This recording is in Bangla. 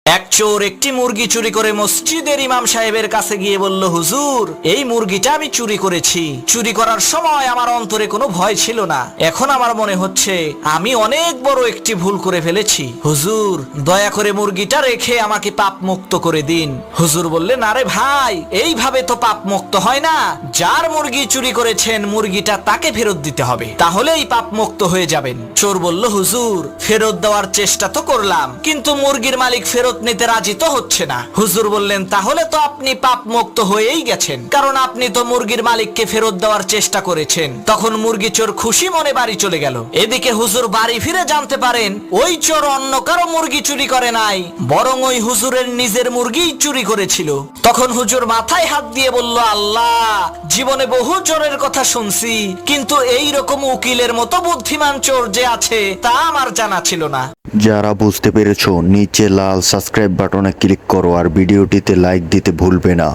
এক চোর একটি মুরগি চুরি করে মসজিদের ইমাম সাহেবের কাছে গিয়ে বলল, হুজুর, এই মুরগিটা আমি চুরি করেছি। চুরি করার সময় আমার অন্তরে কোনো ভয় ছিল না, এখন আমার মনে হচ্ছে আমি অনেক বড় একটি ভুল করে ফেলেছি। হুজুর, দয়া করে মুরগিটা রেখে আমাকে পাপ মুক্ত করে দিন। হুজুর বললেন, আরে ভাই, এইভাবে তো পাপ মুক্ত হয় না। যার মুরগি চুরি করেছেন মুরগিটা তাকে ফেরত দিতে হবে, তাহলেই পাপ মুক্ত হয়ে যাবেন। চোর বলল, হুজুর, ফেরত দেওয়ার চেষ্টা তো করলাম, কিন্তু মুরগির মালিক ফেরত নিতে রাজি তো হচ্ছে না। হুজুর বললেন, তাহলে তো আপনি পাপ মুক্ত হয়েই গেছেন, কারণ আপনি তো মুরগির মালিককে ফেরত দেওয়ার চেষ্টা করেছেন। তখন মুরগি চোর খুশি মনে বাড়ি চলে গেল। এদিকে হুজুর বাড়ি ফিরে জানতে পারেন ওই চোর অন্য কারো মুরগি চুরি করে নাই, বরং ওই হুজুরের নিজের মুরগি চুরি করেছিল। তখন হুজুর মাথায় হাত দিয়ে বলল, আল্লাহ, জীবনে বহু চোরের কথা শুনছি, কিন্তু এই রকম উকিলের মতো বুদ্ধিমান চোর যে আছে তা আমার জানা ছিল না। যারা বুঝতে পেরেছো, নিচে লাল সাবস্ক্রাইব বাটনে ক্লিক করো আর ভিডিওটিতে লাইক দিতে ভুলবে না।